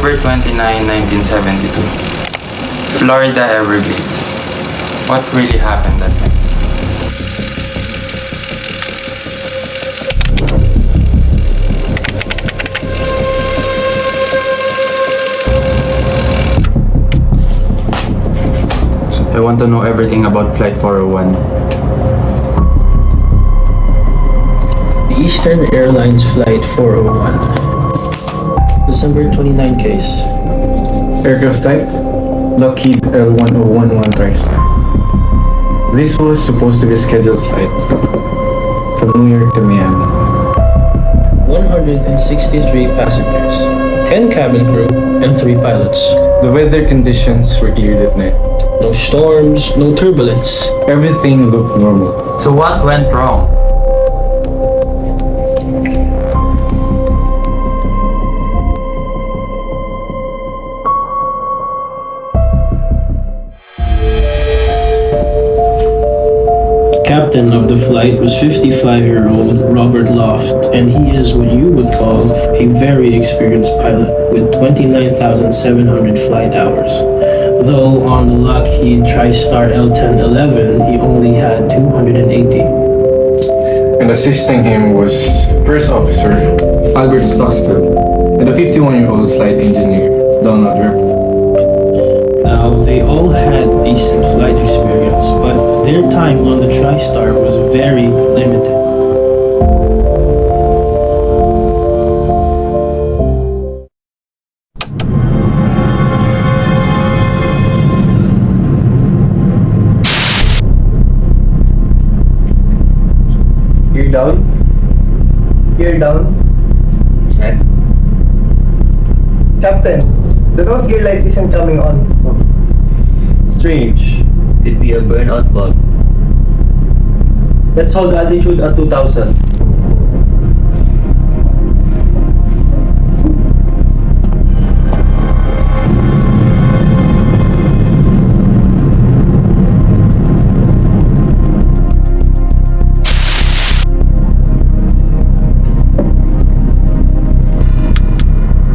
December 29, 1972. Florida Everglades. What really happened that night? I want to know everything about Flight 401. The Eastern Airlines Flight 401. December 29 case. Aircraft type, Lockheed L1011 TriStar. This was supposed to be a scheduled flight from New York to Miami. 163 passengers, 10 cabin crew, and 3 pilots. The weather conditions were clear that night. No storms, no turbulence. Everything looked normal. So what went wrong? Captain of the flight was 55-year-old Robert Loft, and he is what you would call a very experienced pilot with 29,700 flight hours. Though on the Lockheed TriStar L1011, he only had 280. And assisting him was First Officer Albert Stockstill and a 51-year-old flight engineer, Donald Ripple. Now, they all had decent flight experience, but their time on the TriStar was very limited. Gear down. Gear down. Check. Captain, the nose gear light isn't coming on. Strange. Could be a burnout bug. Let's hold altitude at 2000.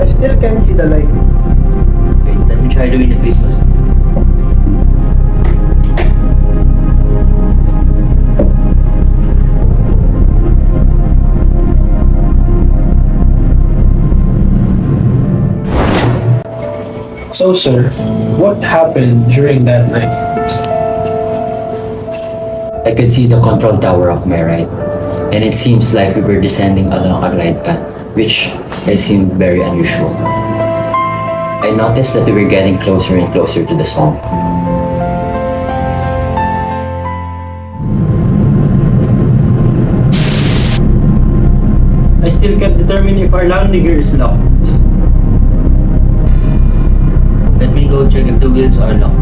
I still can't see the light. Wait, let me try doing it please first. So, sir, what happened during that night? I could see the control tower of my right, and it seems like we were descending along a glide path, which seemed very unusual. I noticed that we were getting closer and closer to the swamp. I still can't determine if our landing gear is locked. Let me go check if the wheels are locked.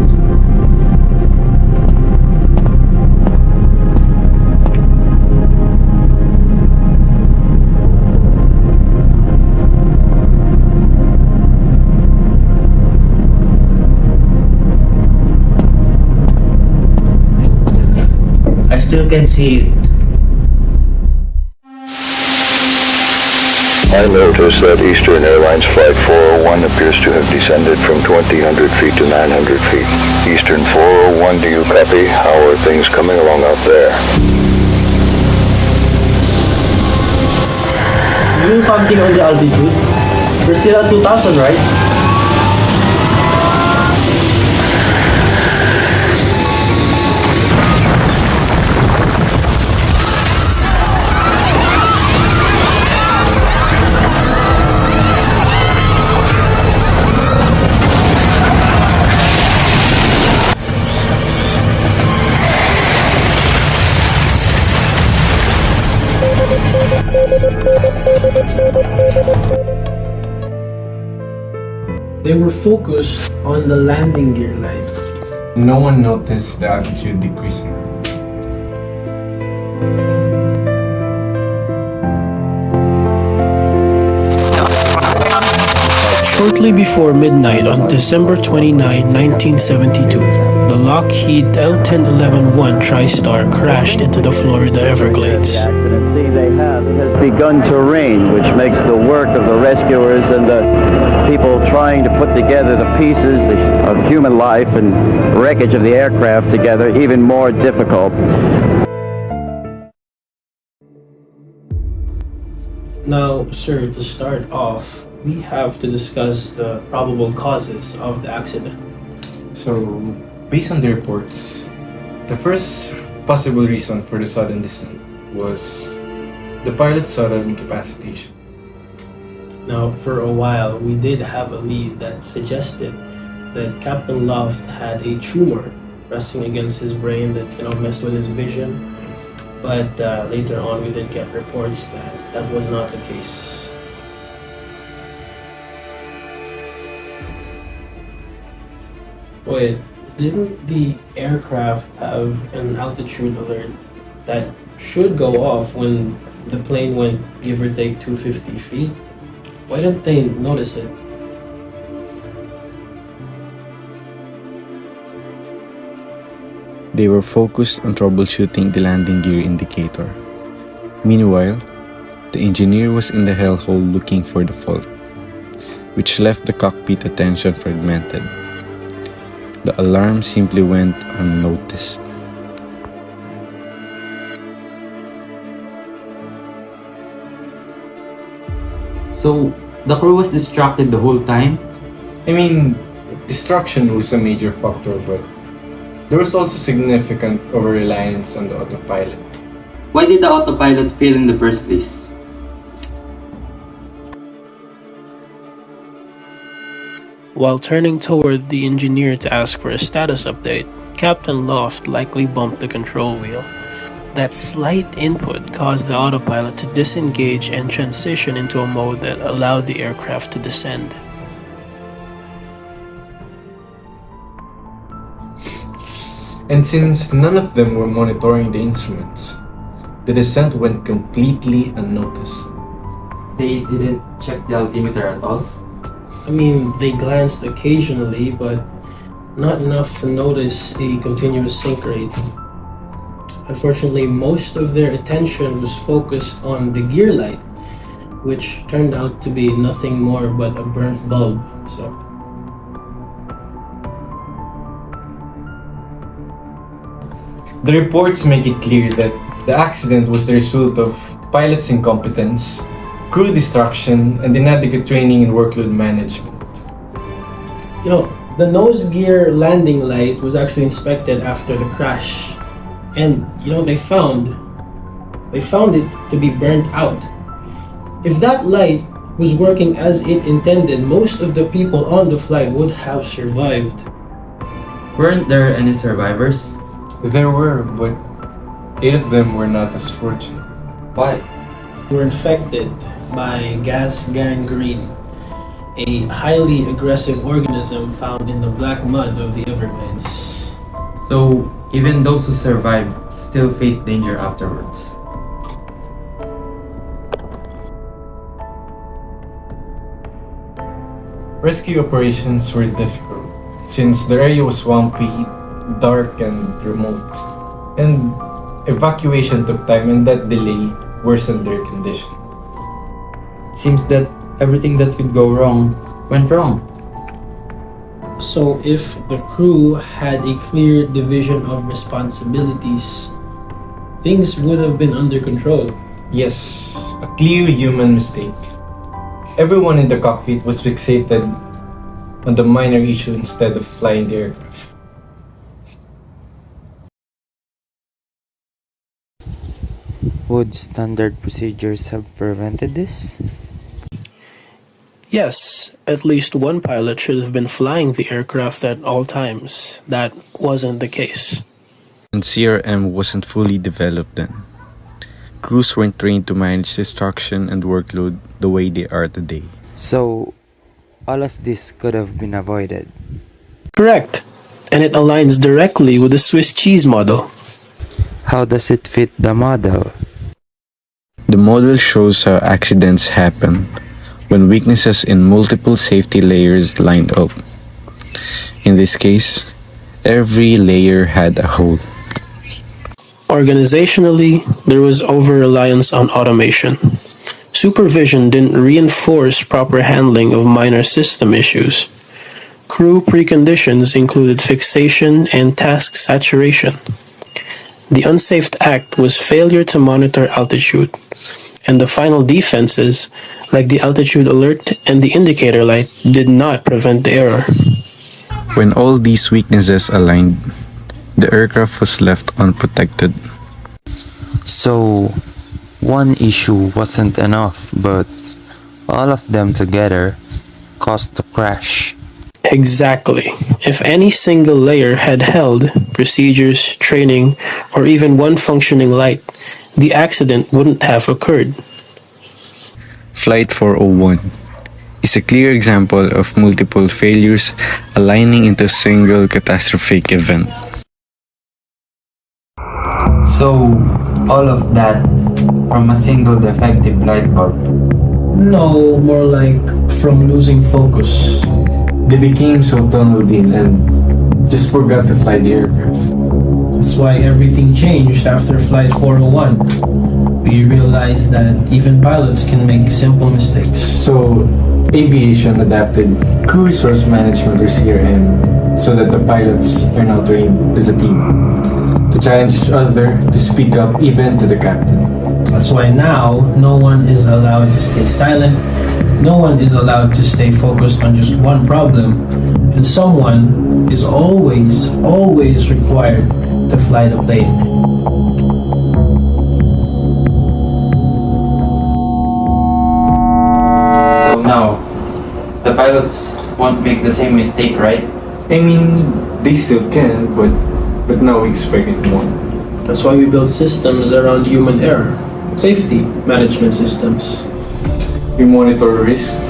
I still can see it. I noticed that Eastern Airlines Flight 401 appears to have descended from 2,000 feet to 900 feet. Eastern 401, do you copy? How are things coming along out there? Doing something on the altitude? We're still at 2000, right? They were focused on the landing gear light. No one noticed the altitude decreasing. Shortly before midnight on December 29, 1972, the Lockheed L1011-1 TriStar crashed into the Florida Everglades. See, they have has begun to rain, which makes the work of the rescuers and the people trying to put together the pieces of human life and wreckage of the aircraft together even more difficult. Now, sir, to start off, we have to discuss the probable causes of the accident. So, based on the reports, the first possible reason for the sudden descent was the pilot's sudden incapacitation. Now, for a while, we did have a lead that suggested that Captain Loft had a tumor resting against his brain that messed with his vision. But later on, we did get reports that that was not the case. Wait, didn't the aircraft have an altitude alert that should go off when the plane went, give or take, 250 feet? Why didn't they notice it? They were focused on troubleshooting the landing gear indicator. Meanwhile, the engineer was in the hellhole looking for the fault, which left the cockpit attention fragmented. The alarm simply went unnoticed. So, the crew was distracted the whole time? I mean, distraction was a major factor, but there was also significant over-reliance on the autopilot. Why did the autopilot fail in the first place? While turning toward the engineer to ask for a status update, Captain Loft likely bumped the control wheel. That slight input caused the autopilot to disengage and transition into a mode that allowed the aircraft to descend. And since none of them were monitoring the instruments, the descent went completely unnoticed. They didn't check the altimeter at all? I mean, they glanced occasionally, but not enough to notice a continuous sync rate. Unfortunately, most of their attention was focused on the gear light, which turned out to be nothing more but a burnt bulb. The reports make it clear that the accident was the result of pilot's incompetence, crew distraction, and inadequate training in workload management. The nose gear landing light was actually inspected after the crash. And, they found it to be burnt out. If that light was working as it intended, most of the people on the flight would have survived. Weren't there any survivors? There were, but 8 of them were not as fortunate. Why? Were infected by gas gangrene, a highly aggressive organism found in the black mud of the Everglades. So, even those who survived still faced danger afterwards. Rescue operations were difficult since the area was swampy, dark, and remote. And evacuation took time, and that delay worsened their condition. It seems that everything that could go wrong went wrong. So if the crew had a clear division of responsibilities, things would have been under control. Yes, a clear human mistake. Everyone in the cockpit was fixated on the minor issue instead of flying the aircraft. Would standard procedures have prevented this? Yes, at least one pilot should have been flying the aircraft at all times. That wasn't the case. And CRM wasn't fully developed then. Crews weren't trained to manage distraction and workload the way they are today. So, all of this could have been avoided. Correct. And it aligns directly with the Swiss cheese model. How does it fit the model? The model shows how accidents happen when weaknesses in multiple safety layers lined up. In this case, every layer had a hole. Organizationally, there was over-reliance on automation. Supervision didn't reinforce proper handling of minor system issues. Crew preconditions included fixation and task saturation. The unsafe act was failure to monitor altitude, and the final defenses, like the altitude alert and the indicator light, did not prevent the error. When all these weaknesses aligned, the aircraft was left unprotected. So, one issue wasn't enough, but all of them together caused the crash. Exactly. If any single layer had held, procedures, training, or even one functioning light, the accident wouldn't have occurred. Flight 401 is a clear example of multiple failures aligning into a single catastrophic event. So, all of that from a single defective light bulb. No, more like from losing focus. They became so tunneled in and just forgot to fly the aircraft. That's why everything changed after Flight 401. We realized that even pilots can make simple mistakes. So, aviation adapted crew resource management or CRM so that the pilots are now trained as a team to challenge each other, to speak up even to the captain. That's why now no one is allowed to stay silent, no one is allowed to stay focused on just one problem, and someone is always required to fly the plane. So now, the pilots won't make the same mistake, right? I mean, they still can, but now we expect it more. That's why we build systems around human error, safety management systems. We monitor risk,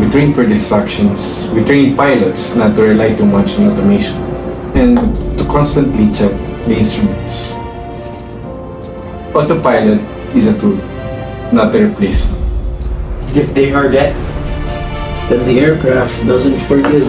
we train for distractions, we train pilots not to rely too much on automation, and to constantly check the instruments. Autopilot is a tool, not a replacement. If they forget, Then the aircraft doesn't forgive.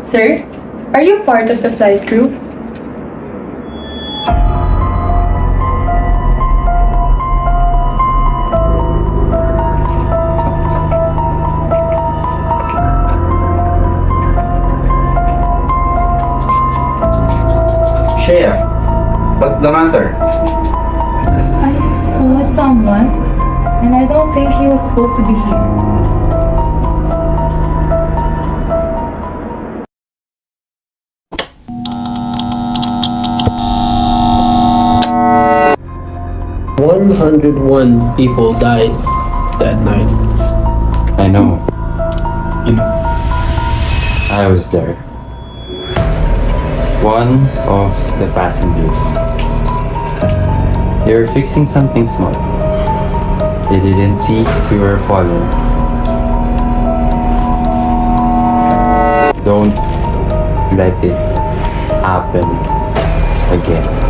Sir, are you part of the flight crew? Shea, what's the matter? I saw someone, and I don't think he was supposed to be here. "101 people died that night." I know. I was there. One of the passengers. They were fixing something small. They didn't see we were falling. Don't let it happen again.